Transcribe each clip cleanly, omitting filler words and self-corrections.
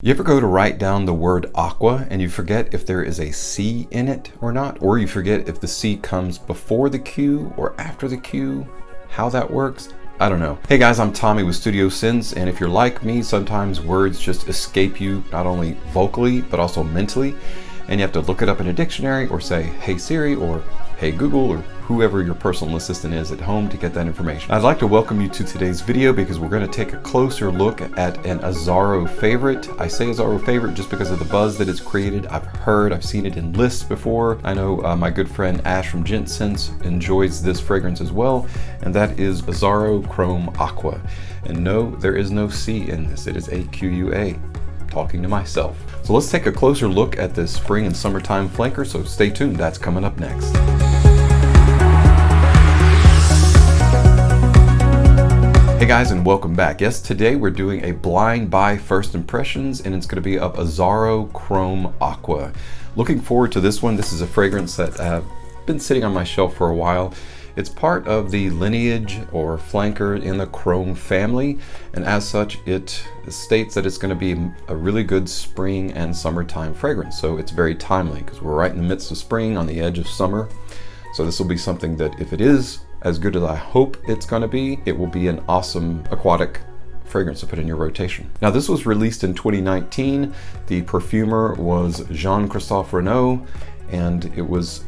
You ever go to write down the word aqua and you forget if there is a C in it or not? Or you forget if the C comes before the Q or after the Q? How that works? I don't know. Hey guys, I'm Tommy with Studio Sins, and if you're like me, sometimes words just escape you, not only vocally, but also mentally, and you have to look it up in a dictionary or say, hey Siri, or hey Google, or whoever your personal assistant is at home to get that information. I'd like to welcome you to today's video because we're going to take a closer look at an Azzaro favorite. I say Azzaro favorite just because of the buzz that it's created. I've seen it in lists before. I know my good friend Ash from Gent Sense enjoys this fragrance as well, and that is Azzaro Chrome Aqua. And no, there is no C in this. It is AQUA. Talking to myself. So let's take a closer look at this spring and summertime flanker, so stay tuned, that's coming up next. Hey guys, and welcome back. Yes, today we're doing a blind buy first impressions, and it's going to be of Azzaro Chrome Aqua. Looking forward to this one. This is a fragrance that have been sitting on my shelf for a while. It's part of the lineage or flanker in the Chrome family, and as such it states that it's going to be a really good spring and summertime fragrance. So it's very timely because we're right in the midst of spring, on the edge of summer. So this will be something that, if it is as good as I hope it's going to be, it will be an awesome aquatic fragrance to put in your rotation. Now this was released in 2019. The perfumer was Jean-Christophe Renaud, and it was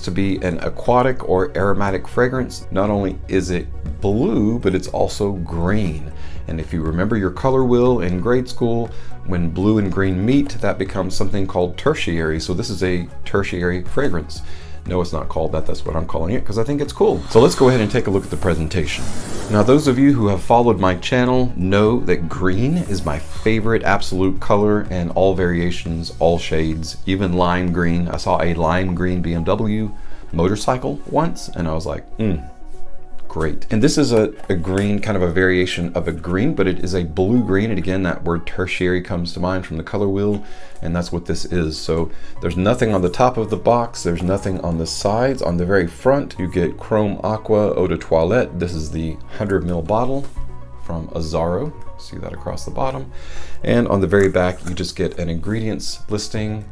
to be an aquatic or aromatic fragrance. Not only is it blue, but it's also green. And if you remember your color wheel in grade school, when blue and green meet, that becomes something called tertiary. So this is a tertiary fragrance. No, it's not called that. That's what I'm calling it because I think it's cool. So let's go ahead and take a look at the presentation. Now, those of you who have followed my channel know that green is my favorite absolute color, and all variations, all shades, even lime green. I saw a lime green BMW motorcycle once and I was like, great. And this is a green, kind of a variation of a green, but it is a blue green. And again, that word tertiary comes to mind from the color wheel, and that's what this is. So there's nothing on the top of the box. There's nothing on the sides. On the very front, you get Chrome Aqua Eau de Toilette. This is the 100 ml bottle from Azzaro. See that across the bottom. And on the very back, you just get an ingredients listing.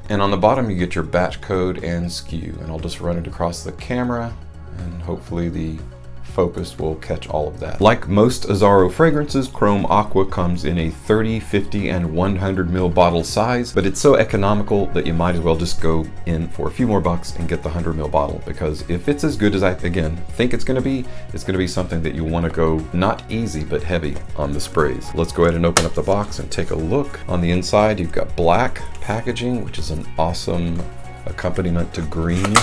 And on the bottom, you get your batch code and SKU. And I'll just run it across the camera, and hopefully the focus will catch all of that. Like most Azzaro fragrances, Chrome Aqua comes in a 30, 50, and 100 ml bottle size, but it's so economical that you might as well just go in for a few more bucks and get the 100 ml bottle, because if it's as good as I, again, think it's gonna be something that you wanna go not easy, but heavy on the sprays. Let's go ahead and open up the box and take a look. On the inside, you've got black packaging, which is an awesome accompaniment to green.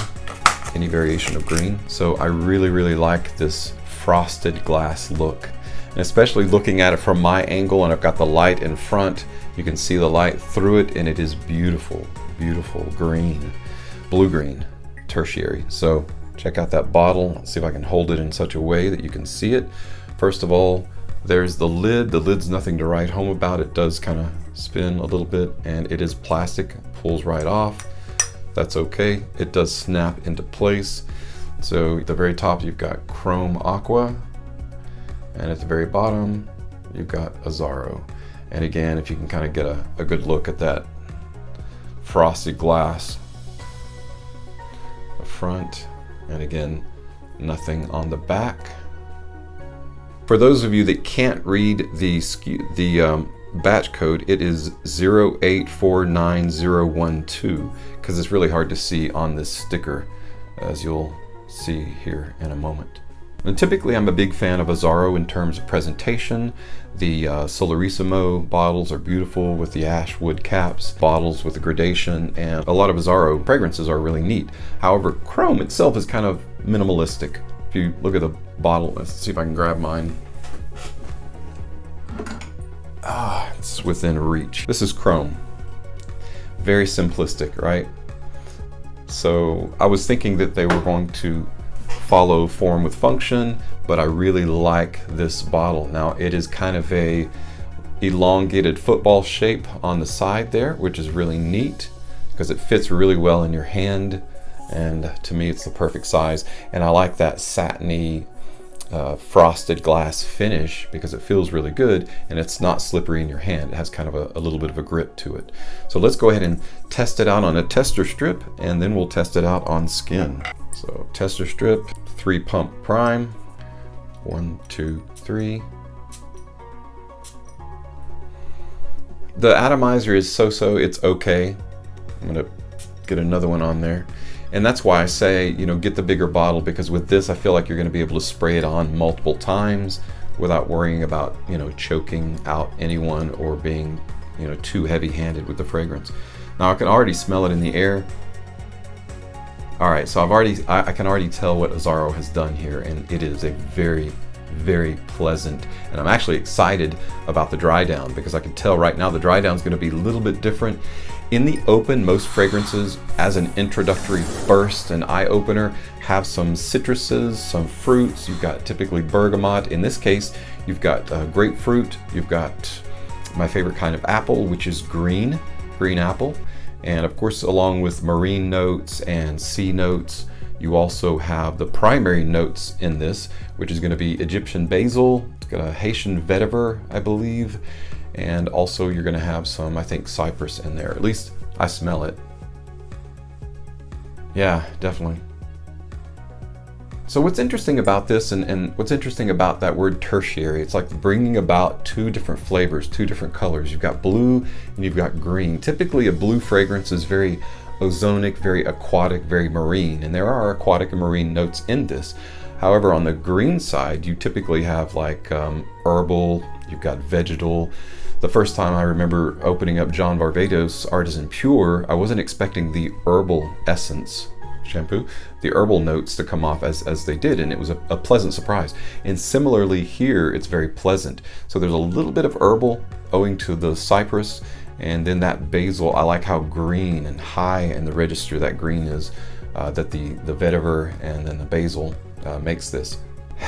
Any variation of green. So I really like this frosted glass look, and especially looking at it from my angle, and I've got the light in front, you can see the light through it, and it is beautiful green, blue green, tertiary. So check out that bottle. Let's see if I can hold it in such a way that you can see it. First of all, there's the lid. The lid's nothing to write home about. It does kind of spin a little bit, and it is plastic, pulls right off. That's okay. It does snap into place. So at the very top, you've got Chrome Aqua, and at the very bottom, you've got Azzaro. And again, if you can kind of get a good look at that frosted glass, the front, and again, nothing on the back. For those of you that can't read the batch code, it is 0849012, because it's really hard to see on this sticker, as you'll see here in a moment. And typically I'm a big fan of Azzaro in terms of presentation. The Solarissimo bottles are beautiful with the ash wood caps, bottles with the gradation, and a lot of Azzaro fragrances are really neat. However, Chrome itself is kind of minimalistic. If you look at the bottle, let's see if I can grab mine. It's within reach. This is Chrome. Very simplistic, right? So I was thinking that they were going to follow form with function, but I really like this bottle. Now it is kind of a elongated football shape on the side there, which is really neat because it fits really well in your hand, and to me it's the perfect size. And I like that satiny frosted glass finish because it feels really good and it's not slippery in your hand. It has kind of a little bit of a grip to it. So let's go ahead and test it out on a tester strip, and then we'll test it out on skin. So tester strip, 3 pump prime, 1, 2, 3. The atomizer is so-so, it's okay. I'm gonna get another one on there. And that's why I say, you know, get the bigger bottle, because with this I feel like you're going to be able to spray it on multiple times without worrying about, you know, choking out anyone or being, you know, too heavy-handed with the fragrance. Now I can already smell it in the air. All right, so I can already tell what Azzaro has done here, and it is a very, very pleasant, and I'm actually excited about the dry down, because I can tell right now the dry down is going to be a little bit different. In the open, most fragrances, as an introductory burst and eye opener, have some citruses, some fruits. You've got typically bergamot. In this case, you've got grapefruit. You've got my favorite kind of apple, which is green apple. And of course, along with marine notes and sea notes, you also have the primary notes in this, which is going to be Egyptian basil. It's got a Haitian vetiver, I believe. And also you're going to have some, I think, cypress in there. At least I smell it. Yeah, definitely. So what's interesting about this, and what's interesting about that word tertiary, it's like bringing about 2 different flavors, 2 different colors. You've got blue and you've got green. Typically a blue fragrance is very ozonic, very aquatic, very marine, and there are aquatic and marine notes in this. However, on the green side, you typically have like herbal, you've got vegetal. The first time I remember opening up John Varvatos Artisan Pure, I wasn't expecting the herbal essence shampoo, the herbal notes to come off as they did, and it was a pleasant surprise. And similarly here, it's very pleasant. So there's a little bit of herbal owing to the cypress, and then that basil. I like how green and high in the register that green is, that the vetiver and then the basil makes this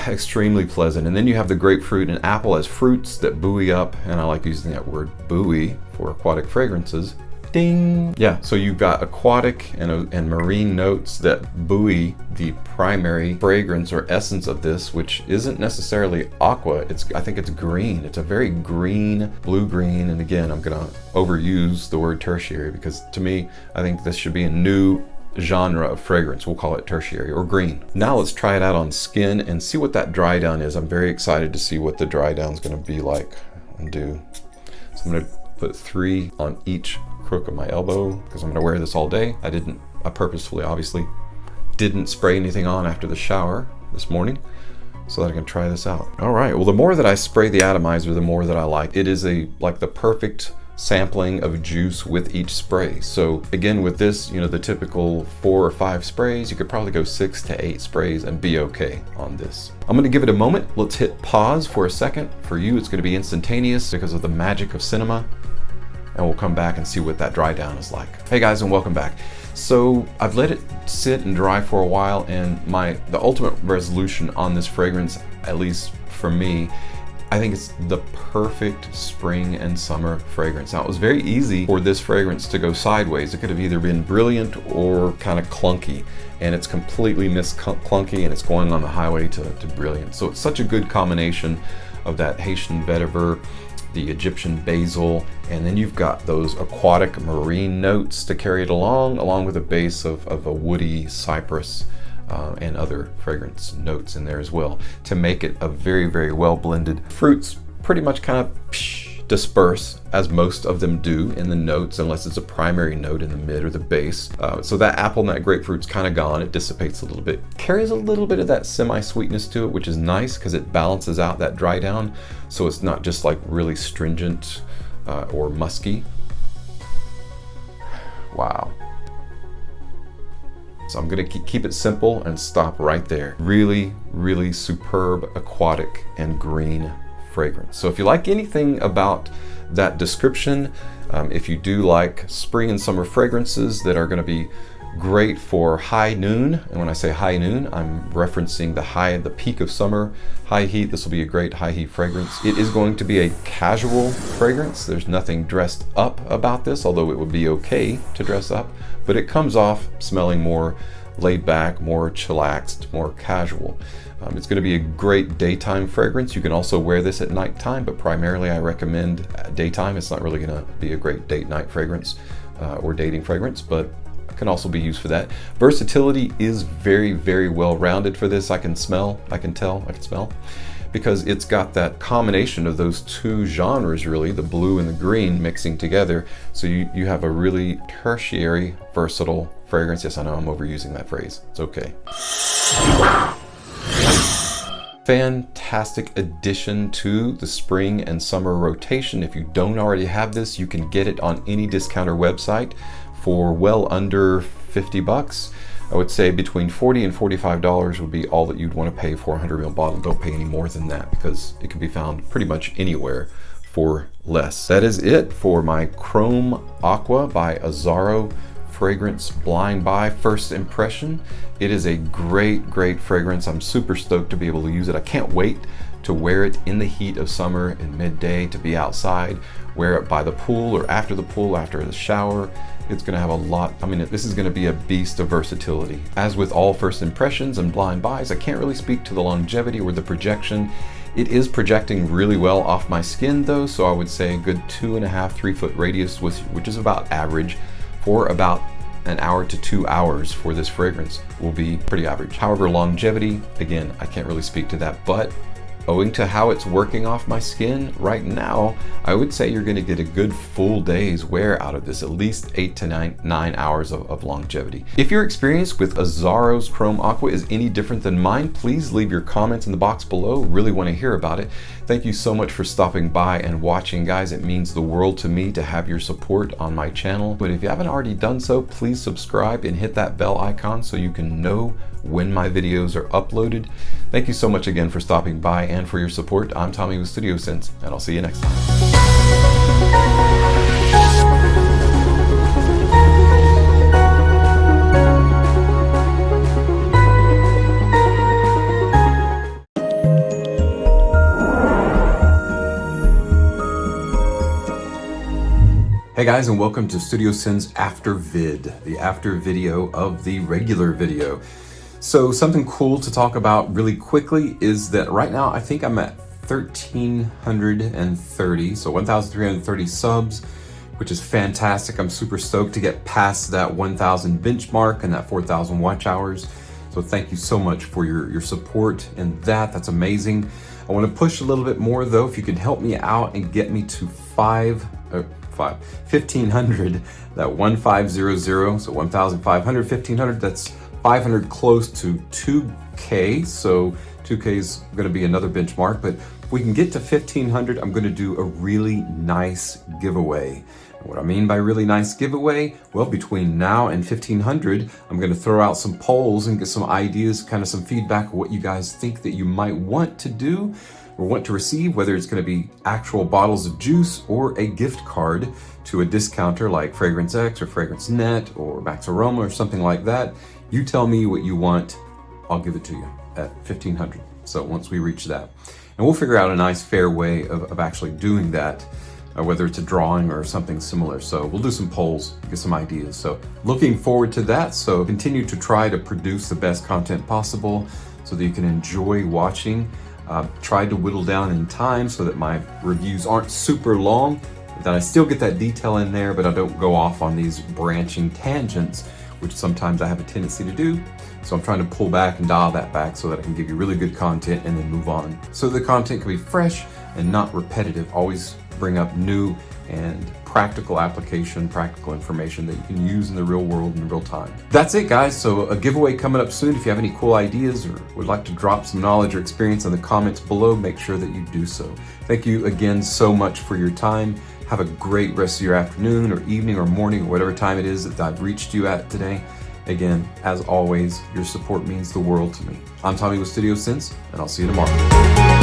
extremely pleasant. And then you have the grapefruit and apple as fruits that buoy up, and I like using that word buoy for aquatic fragrances. Ding! Yeah, so you've got aquatic and marine notes that buoy the primary fragrance or essence of this, which isn't necessarily aqua. I think it's green. It's a very green, blue-green, and again, I'm gonna overuse the word tertiary because to me, I think this should be a new genre of fragrance. We'll call it tertiary or green. Now let's try it out on skin and see what that dry down is. I'm very excited to see what the dry down is going to be like and do. So I'm going to put 3 on each crook of my elbow because I'm going to wear this all day. I purposefully, obviously, didn't spray anything on after the shower this morning so that I can try this out. All right, well, the more that I spray the atomizer, the more that I like. It is like the perfect sampling of juice with each spray. So again, with this, you know, the typical 4 or 5 sprays, you could probably go 6 to 8 sprays and be okay on this. I'm going to give it a moment. Let's hit pause for a second. For you, it's going to be instantaneous because of the magic of cinema, and we'll come back and see what that dry down is like. Hey guys, and welcome back. So I've let it sit and dry for a while, and the ultimate resolution on this fragrance, at least for me, I think it's the perfect spring and summer fragrance. Now, it was very easy for this fragrance to go sideways. It could have either been brilliant or kind of clunky, and it's completely clunky, and it's going on the highway to brilliant. So it's such a good combination of that Haitian vetiver, the Egyptian basil, and then you've got those aquatic marine notes to carry it along with a base of a woody cypress and other fragrance notes in there as well to make it a very, very well blended. Fruits pretty much kind of disperse, as most of them do in the notes, unless it's a primary note in the mid or the base. So that apple and that grapefruit's kind of gone. It dissipates a little bit. Carries a little bit of that semi-sweetness to it, which is nice because it balances out that dry down. So it's not just like really stringent or musky. Wow. So I'm gonna keep it simple and stop right there. Really, really superb aquatic and green fragrance. So if you like anything about that description, if you do like spring and summer fragrances that are gonna be great for high noon, and when I say high noon, I'm referencing the peak of summer, high heat. This will be a great high heat fragrance. It is going to be a casual fragrance. There's nothing dressed up about this, although it would be okay to dress up, but it comes off smelling more laid back, more chillaxed, more casual. It's going to be a great daytime fragrance. You can also wear this at nighttime, but primarily I recommend daytime. It's not really going to be a great date-night fragrance or dating fragrance, but can also be used for that. Versatility is very, very well rounded for this. I can smell, because it's got that combination of those two genres, really, the blue and the green mixing together. So you have a really tertiary, versatile fragrance. Yes, I know I'm overusing that phrase. It's okay. Fantastic addition to the spring and summer rotation. If you don't already have this, you can get it on any discounter website for well under 50 bucks. I would say between $40 and $45 would be all that you'd want to pay for a 100 ml bottle. Don't pay any more than that because it can be found pretty much anywhere for less. That is it for my Chrome Aqua by Azzaro fragrance blind buy first impression. It is a great, great fragrance. I'm super stoked to be able to use it. I can't wait to wear it in the heat of summer in midday, to be outside, wear it by the pool or after the pool, after the shower. It's going to have a lot. I mean, this is going to be a beast of versatility. As with all first impressions and blind buys, I can't really speak to the longevity or the projection. It is projecting really well off my skin though, so I would say a good 2.5 3 foot radius, which is about average for about an hour to 2 hours for this fragrance will be pretty average. However, longevity, again, I can't really speak to that, but owing to how it's working off my skin right now, I would say you're going to get a good full day's wear out of this, at least 8 to 9 hours of longevity. If your experience with Azzaro's Chrome Aqua is any different than mine, please leave your comments in the box below. Really want to hear about it. Thank you so much for stopping by and watching, guys. It means the world to me to have your support on my channel. But if you haven't already done so, please subscribe and hit that bell icon so you can know when my videos are uploaded. Thank you so much again for stopping by and for your support. I'm Tommy with Studio Sense, and I'll see you next time. Hey guys, and welcome to Studio Sense After Vid, the after video of the regular video. So something cool to talk about really quickly is that right now I think I'm at 1,330, so 1,330 subs, which is fantastic. I'm super stoked to get past that 1,000 benchmark and that 4,000 watch hours. So thank you so much for your support and that's amazing. I want to push a little bit more though. If you could help me out and get me to 1,500, that 1,500, so 1,500, 1,500, that's 500 close to 2K, so 2K is going to be another benchmark, but if we can get to 1,500, I'm going to do a really nice giveaway. And what I mean by really nice giveaway, well, between now and 1,500, I'm going to throw out some polls and get some ideas, kind of some feedback of what you guys think that you might want to do or want to receive, whether it's going to be actual bottles of juice or a gift card to a discounter like Fragrance X or Fragrance Net or Max Aroma or something like that. You tell me what you want, I'll give it to you at 1,500. So once we reach that, and we'll figure out a nice fair way of actually doing that, whether it's a drawing or something similar. So we'll do some polls, get some ideas. So looking forward to that. So continue to try to produce the best content possible so that you can enjoy watching. Tried to whittle down in time so that my reviews aren't super long, that I still get that detail in there, but I don't go off on these branching tangents, which sometimes I have a tendency to do. So I'm trying to pull back and dial that back so that I can give you really good content and then move on. So the content can be fresh and not repetitive. Always bring up new and practical application, practical information that you can use in the real world in real time. That's it, guys. So a giveaway coming up soon. If you have any cool ideas or would like to drop some knowledge or experience in the comments below, make sure that you do so. Thank you again so much for your time. Have a great rest of your afternoon or evening or morning or whatever time it is that I've reached you at today. Again, as always, your support means the world to me. I'm Tommy with Studio Sense, and I'll see you tomorrow.